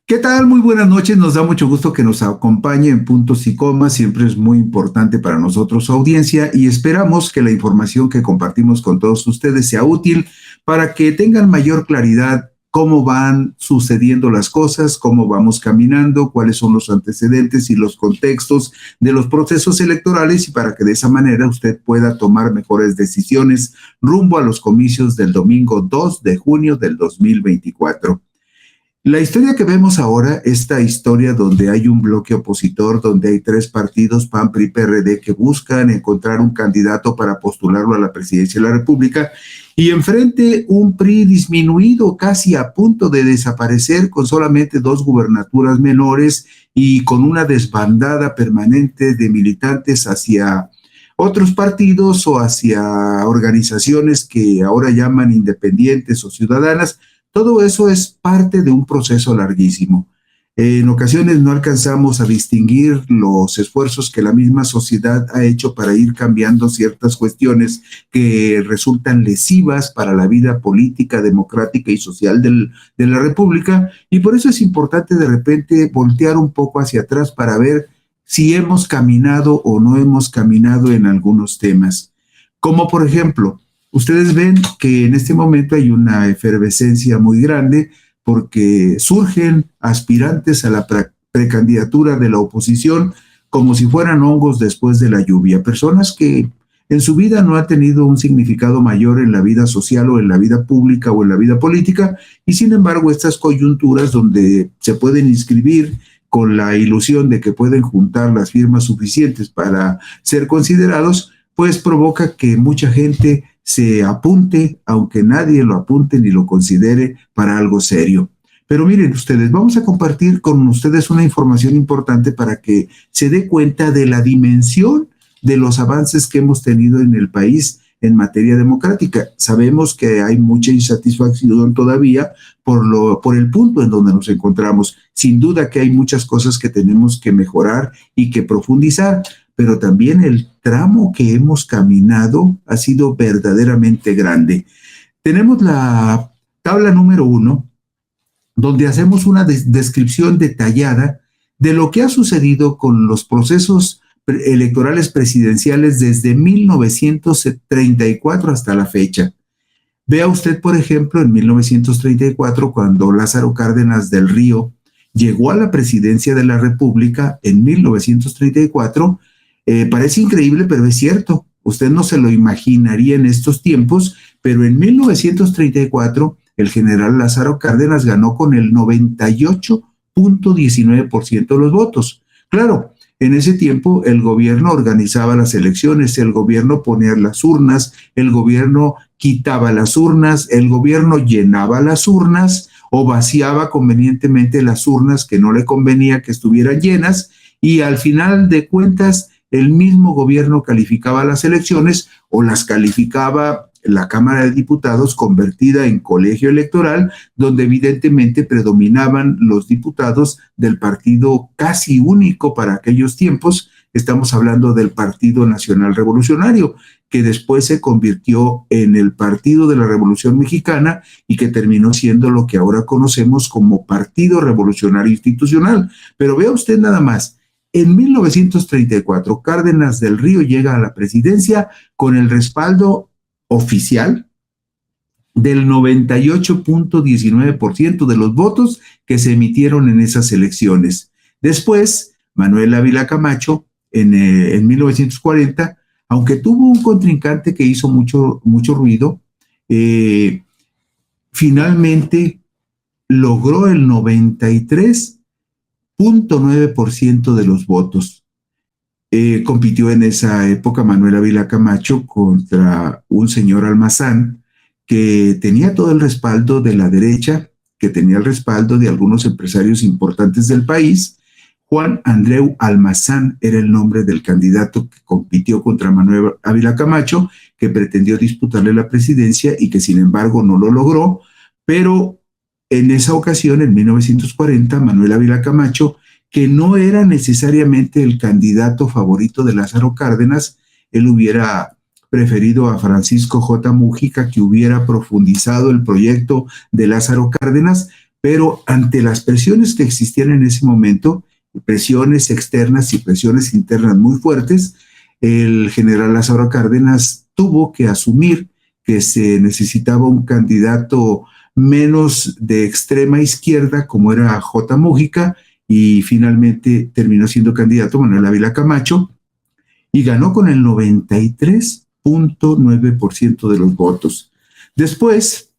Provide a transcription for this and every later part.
¿Qué tal? Muy buenas noches. Nos da mucho gusto que nos acompañe en Puntos y Comas. Siempre es muy importante para nosotros su audiencia y esperamos que la información que compartimos con todos ustedes sea útil para que tengan mayor claridad cómo van sucediendo las cosas, cómo vamos caminando, cuáles son los antecedentes y los contextos de los procesos electorales y para que de esa manera usted pueda tomar mejores decisiones rumbo a los comicios del domingo 2 de junio del 2024. La historia que vemos ahora, esta historia donde hay un bloque opositor, donde hay tres partidos, PAN, PRI, PRD, que buscan encontrar un candidato para postularlo a la presidencia de la República, y enfrente un PRI disminuido, casi a punto de desaparecer, con solamente 2 gubernaturas menores y con una desbandada permanente de militantes hacia otros partidos o hacia organizaciones que ahora llaman independientes o ciudadanas. Todo eso es parte de un proceso larguísimo. En ocasiones no alcanzamos a distinguir los esfuerzos que la misma sociedad ha hecho para ir cambiando ciertas cuestiones que resultan lesivas para la vida política, democrática y social de la República, y por eso es importante de repente voltear un poco hacia atrás para ver si hemos caminado o no hemos caminado en algunos temas. Como por ejemplo, ustedes ven que en este momento hay una efervescencia muy grande porque surgen aspirantes a la precandidatura de la oposición como si fueran hongos después de la lluvia. Personas que en su vida no han tenido un significado mayor en la vida social o en la vida pública o en la vida política, y sin embargo estas coyunturas donde se pueden inscribir con la ilusión de que pueden juntar las firmas suficientes para ser considerados, pues provoca que mucha gente se apunte, aunque nadie lo apunte ni lo considere para algo serio. Pero miren ustedes, vamos a compartir con ustedes una información importante para que se dé cuenta de la dimensión de los avances que hemos tenido en el país en materia democrática. Sabemos que hay mucha insatisfacción todavía por el punto en donde nos encontramos. Sin duda que hay muchas cosas que tenemos que mejorar y que profundizar, pero también el tramo que hemos caminado ha sido verdaderamente grande. Tenemos la tabla número 1, donde hacemos una descripción detallada de lo que ha sucedido con los procesos electorales presidenciales desde 1934 hasta la fecha. Vea usted, por ejemplo, en 1934, cuando Lázaro Cárdenas del Río llegó a la presidencia de la República en 1934, parece increíble, pero es cierto. Usted no se lo imaginaría en estos tiempos, pero en 1934 el general Lázaro Cárdenas ganó con el 98.19% de los votos. Claro, en ese tiempo el gobierno organizaba las elecciones, el gobierno ponía las urnas, el gobierno quitaba las urnas, el gobierno llenaba las urnas o vaciaba convenientemente las urnas que no le convenía que estuvieran llenas, y al final de cuentas el mismo gobierno calificaba las elecciones o las calificaba la Cámara de Diputados convertida en colegio electoral, donde evidentemente predominaban los diputados del partido casi único para aquellos tiempos. Estamos hablando del Partido Nacional Revolucionario, que después se convirtió en el Partido de la Revolución Mexicana y que terminó siendo lo que ahora conocemos como Partido Revolucionario Institucional. Pero vea usted nada más. En 1934, Cárdenas del Río llega a la presidencia con el respaldo oficial del 98.19% de los votos que se emitieron en esas elecciones. Después, Manuel Ávila Camacho, en 1940, aunque tuvo un contrincante que hizo mucho ruido, finalmente logró el 93.9% de los votos. Compitió en esa época Manuel Ávila Camacho contra un señor Almazán que tenía todo el respaldo de la derecha, que tenía el respaldo de algunos empresarios importantes del país. Juan Andreu Almazán era el nombre del candidato que compitió contra Manuel Ávila Camacho, que pretendió disputarle la presidencia y que sin embargo no lo logró, pero en esa ocasión, en 1940, Manuel Ávila Camacho que no era necesariamente el candidato favorito de Lázaro Cárdenas. Él hubiera preferido a Francisco J. Mújica, que hubiera profundizado el proyecto de Lázaro Cárdenas, pero ante las presiones que existían en ese momento, presiones externas y presiones internas muy fuertes, el general Lázaro Cárdenas tuvo que asumir que se necesitaba un candidato menos de extrema izquierda, como era J. Mújica, y finalmente terminó siendo candidato Manuel Ávila Camacho, y ganó con el 93.9% de los votos. Después,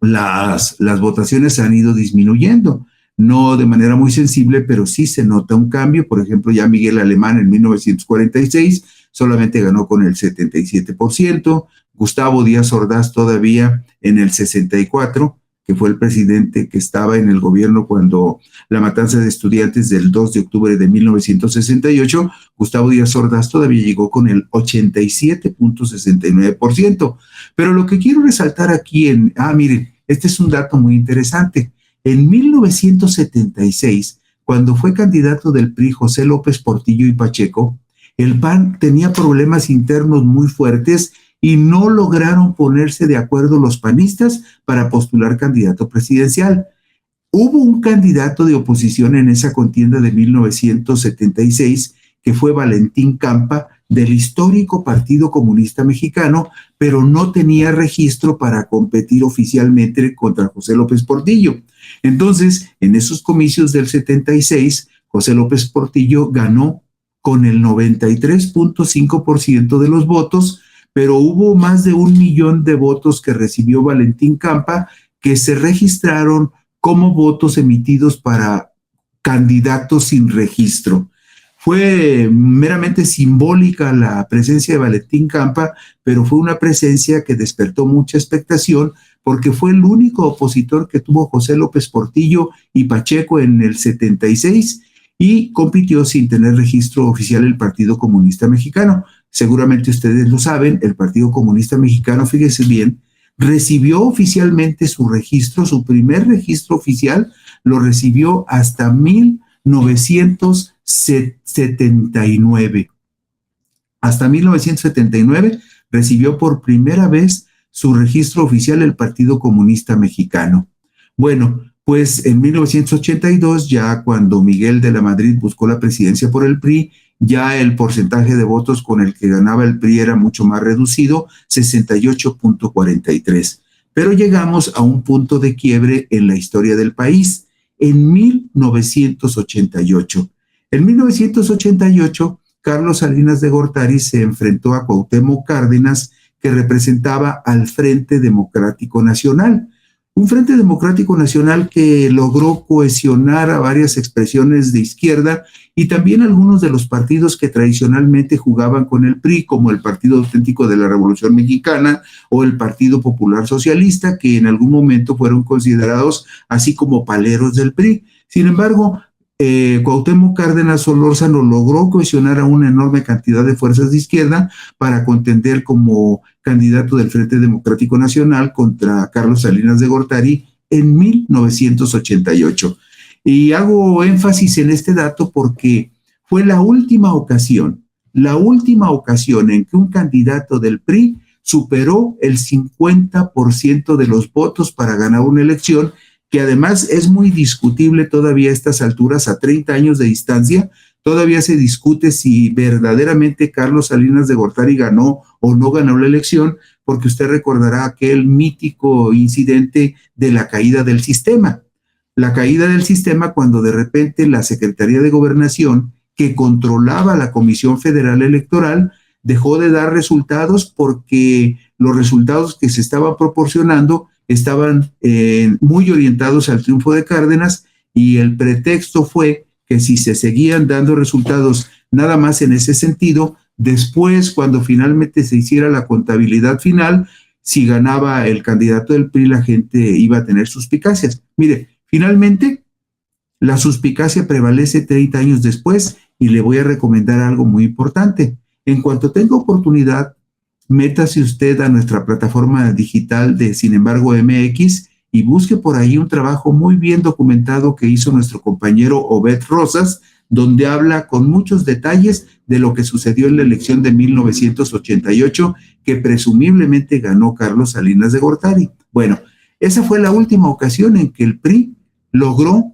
las votaciones han ido disminuyendo, no de manera muy sensible, pero sí se nota un cambio. Por ejemplo, ya Miguel Alemán en 1946 solamente ganó con el 77%, Gustavo Díaz Ordaz todavía en el 64%, que fue el presidente que estaba en el gobierno cuando la matanza de estudiantes del 2 de octubre de 1968, Gustavo Díaz Ordaz todavía llegó con el 87.69%. Pero lo que quiero resaltar aquí miren, este es un dato muy interesante. En 1976, cuando fue candidato del PRI José López Portillo y Pacheco, el PAN tenía problemas internos muy fuertes y no lograron ponerse de acuerdo los panistas para postular candidato presidencial. Hubo un candidato de oposición en esa contienda de 1976, que fue Valentín Campa, del histórico Partido Comunista Mexicano, pero no tenía registro para competir oficialmente contra José López Portillo. Entonces, en esos comicios del 76, José López Portillo ganó con el 93.5% de los votos, pero hubo más de 1 millón de votos que recibió Valentín Campa, que se registraron como votos emitidos para candidatos sin registro. Fue meramente simbólica la presencia de Valentín Campa, pero fue una presencia que despertó mucha expectación porque fue el único opositor que tuvo José López Portillo y Pacheco en el 76 y compitió sin tener registro oficial el Partido Comunista Mexicano. Seguramente ustedes lo saben, el Partido Comunista Mexicano, fíjense bien, recibió oficialmente su registro, su primer registro oficial lo recibió hasta 1979. Hasta 1979 recibió por primera vez su registro oficial el Partido Comunista Mexicano. Bueno, pues en 1982, ya cuando Miguel de la Madrid buscó la presidencia por el PRI, ya el porcentaje de votos con el que ganaba el PRI era mucho más reducido, 68.43. Pero llegamos a un punto de quiebre en la historia del país, en 1988. En 1988, Carlos Salinas de Gortari se enfrentó a Cuauhtémoc Cárdenas, que representaba al Frente Democrático Nacional. Un Frente Democrático Nacional que logró cohesionar a varias expresiones de izquierda y también algunos de los partidos que tradicionalmente jugaban con el PRI, como el Partido Auténtico de la Revolución Mexicana o el Partido Popular Socialista, que en algún momento fueron considerados así como paleros del PRI. Sin embargo, Cuauhtémoc Cárdenas Solórzano logró cohesionar a una enorme cantidad de fuerzas de izquierda para contender como candidato del Frente Democrático Nacional contra Carlos Salinas de Gortari en 1988. Y hago énfasis en este dato porque fue la última ocasión en que un candidato del PRI superó el 50% de los votos para ganar una elección, que además es muy discutible todavía a estas alturas, a 30 años de distancia. Todavía se discute si verdaderamente Carlos Salinas de Gortari ganó o no ganó la elección, porque usted recordará aquel mítico incidente de la caída del sistema. La caída del sistema cuando de repente la Secretaría de Gobernación, que controlaba la Comisión Federal Electoral, dejó de dar resultados porque los resultados que se estaban proporcionando estaban muy orientados al triunfo de Cárdenas, y el pretexto fue que si se seguían dando resultados nada más en ese sentido, después cuando finalmente se hiciera la contabilidad final, si ganaba el candidato del PRI, la gente iba a tener suspicacias. Mire, finalmente la suspicacia prevalece 30 años después, y le voy a recomendar algo muy importante. En cuanto tenga oportunidad, métase usted a nuestra plataforma digital de Sin embargo MX y busque por ahí un trabajo muy bien documentado que hizo nuestro compañero Obed Rosas, donde habla con muchos detalles de lo que sucedió en la elección de 1988, que presumiblemente ganó Carlos Salinas de Gortari. Bueno, esa fue la última ocasión en que el PRI logró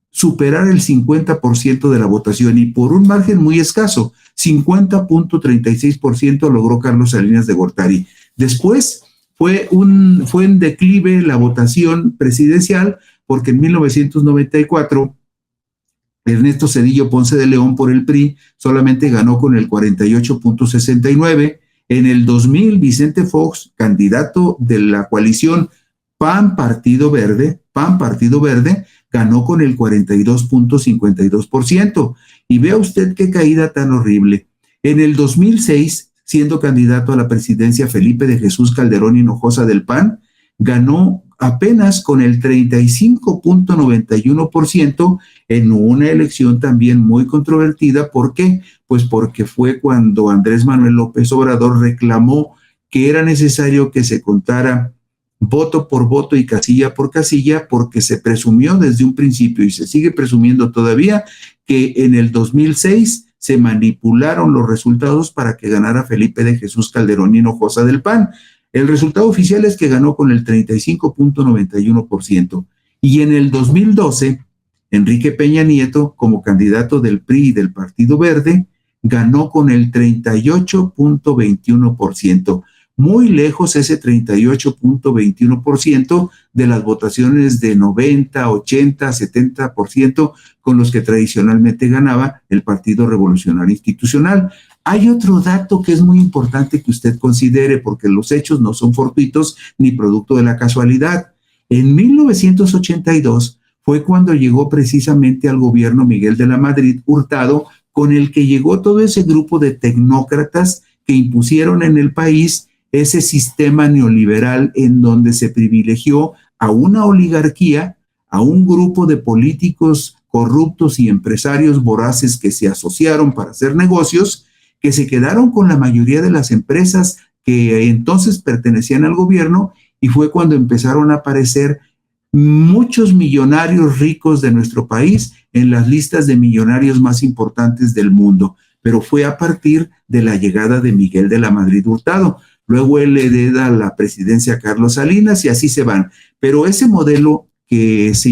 superar el 50% de la votación y por un margen muy escaso, 50.36% logró Carlos Salinas de Gortari. Después fue en declive la votación presidencial porque en 1994 Ernesto Zedillo Ponce de León por el PRI solamente ganó con el 48.69%. En el 2000, Vicente Fox, candidato de la coalición PAN Partido Verde, ganó con el 42.52%. Y vea usted qué caída tan horrible. En el 2006, siendo candidato a la presidencia Felipe de Jesús Calderón Hinojosa del PAN, ganó apenas con el 35.91% en una elección también muy controvertida. ¿Por qué? Pues porque fue cuando Andrés Manuel López Obrador reclamó que era necesario que se contara voto por voto y casilla por casilla, porque se presumió desde un principio y se sigue presumiendo todavía que en el 2006 se manipularon los resultados para que ganara Felipe de Jesús Calderón Hinojosa del PAN. El resultado oficial es que ganó con el 35.91%. Y en el 2012, Enrique Peña Nieto, como candidato del PRI y del Partido Verde, ganó con el 38.21%. Muy lejos ese 38.21% de las votaciones de 90, 80, 70% con los que tradicionalmente ganaba el Partido Revolucionario Institucional. Hay otro dato que es muy importante que usted considere, porque los hechos no son fortuitos ni producto de la casualidad. En 1982 fue cuando llegó precisamente al gobierno Miguel de la Madrid Hurtado, con el que llegó todo ese grupo de tecnócratas que impusieron en el país ese sistema neoliberal en donde se privilegió a una oligarquía, a un grupo de políticos corruptos y empresarios voraces que se asociaron para hacer negocios, que se quedaron con la mayoría de las empresas que entonces pertenecían al gobierno, y fue cuando empezaron a aparecer muchos millonarios ricos de nuestro país en las listas de millonarios más importantes del mundo. Pero fue a partir de la llegada de Miguel de la Madrid Hurtado. Luego él le hereda la presidencia a Carlos Salinas y así se van. Pero ese modelo que se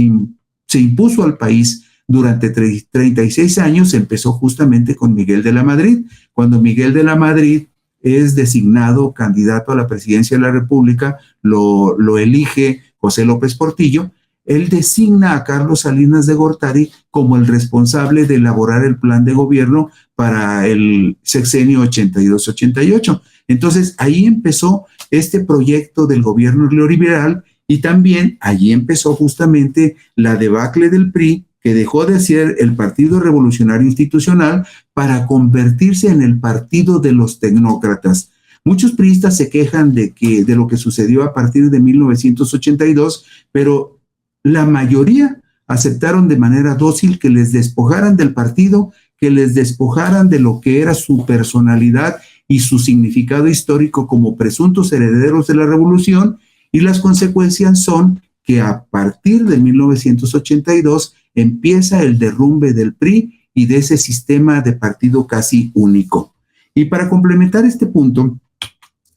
impuso al país durante 36 años empezó justamente con Miguel de la Madrid. Cuando Miguel de la Madrid es designado candidato a la presidencia de la República, lo elige José López Portillo, él designa a Carlos Salinas de Gortari como el responsable de elaborar el plan de gobierno para el sexenio 82-88. Entonces, ahí empezó este proyecto del gobierno neoliberal y también allí empezó justamente la debacle del PRI, que dejó de ser el Partido Revolucionario Institucional para convertirse en el partido de los tecnócratas. Muchos priistas se quejan de lo que sucedió a partir de 1982, pero la mayoría aceptaron de manera dócil que les despojaran del partido, que les despojaran de lo que era su personalidad y su significado histórico como presuntos herederos de la revolución, y las consecuencias son que a partir de 1982 empieza el derrumbe del PRI y de ese sistema de partido casi único. Y para complementar este punto,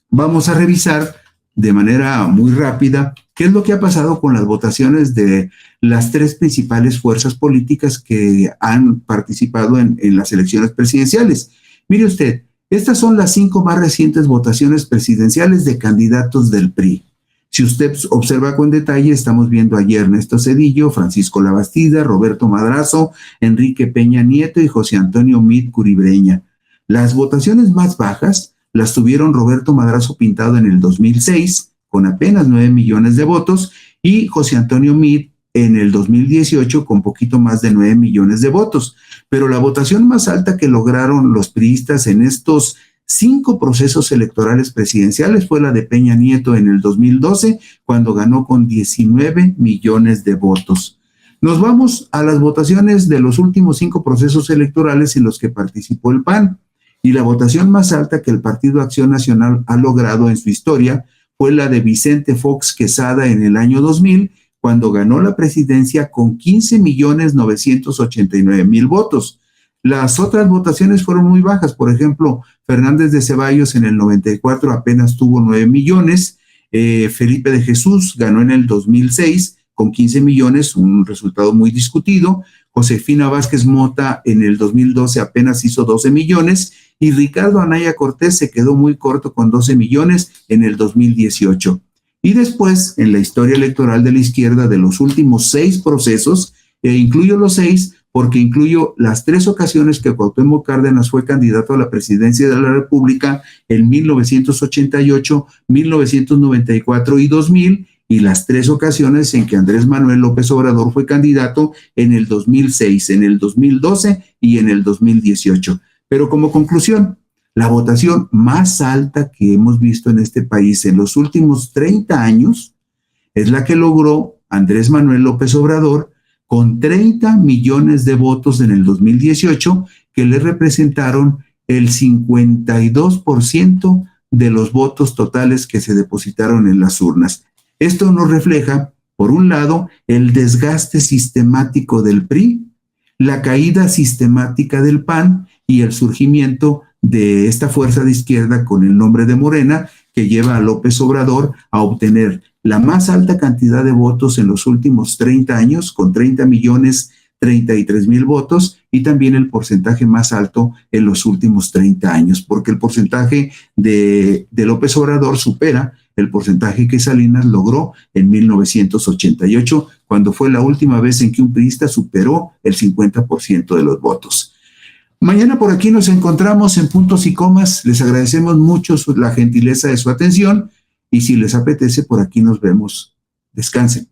vamos a revisar de manera muy rápida qué es lo que ha pasado con las votaciones de las tres principales fuerzas políticas que han participado en las elecciones presidenciales. Mire usted, estas son las 5 más recientes votaciones presidenciales de candidatos del PRI. Si usted observa con detalle, estamos viendo allí a Ernesto Zedillo, Francisco Labastida, Roberto Madrazo, Enrique Peña Nieto y José Antonio Meade Curibreña. Las votaciones más bajas las tuvieron Roberto Madrazo Pintado en el 2006, con apenas 9 millones de votos, y José Antonio Meade en el 2018 con poquito más de 9 millones de votos. Pero la votación más alta que lograron los priistas en estos 5 procesos electorales presidenciales fue la de Peña Nieto en el 2012, cuando ganó con 19 millones de votos. Nos vamos a las votaciones de los últimos 5 procesos electorales en los que participó el PAN, y la votación más alta que el Partido Acción Nacional ha logrado en su historia fue la de Vicente Fox Quesada en el año 2000, cuando ganó la presidencia con 15.989.000 votos. Las otras votaciones fueron muy bajas. Por ejemplo, Fernández de Ceballos en el 94 apenas tuvo 9 millones. Felipe de Jesús ganó en el 2006 con 15 millones, un resultado muy discutido. Josefina Vázquez Mota en el 2012 apenas hizo 12 millones y Ricardo Anaya Cortés se quedó muy corto con 12 millones en el 2018. Y después, en la historia electoral de la izquierda de los últimos 6 procesos, incluyo los 6 porque incluyo las 3 ocasiones que Cuauhtémoc Cárdenas fue candidato a la presidencia de la República en 1988, 1994 y 2000, y las 3 ocasiones en que Andrés Manuel López Obrador fue candidato en el 2006, en el 2012 y en el 2018. Pero como conclusión, la votación más alta que hemos visto en este país en los últimos 30 años es la que logró Andrés Manuel López Obrador con 30 millones de votos en el 2018, que le representaron el 52% de los votos totales que se depositaron en las urnas. Esto nos refleja, por un lado, el desgaste sistemático del PRI, la caída sistemática del PAN y el surgimiento de esta fuerza de izquierda con el nombre de Morena, que lleva a López Obrador a obtener la más alta cantidad de votos en los últimos 30 años, con 30.033.000 votos, y también el porcentaje más alto en los últimos 30 años, porque el porcentaje de López Obrador supera el porcentaje que Salinas logró en 1988, cuando fue la última vez en que un priista superó el 50% de los votos. Mañana por aquí nos encontramos en Puntos y Comas. Les agradecemos mucho la gentileza de su atención y si les apetece, por aquí nos vemos. Descansen.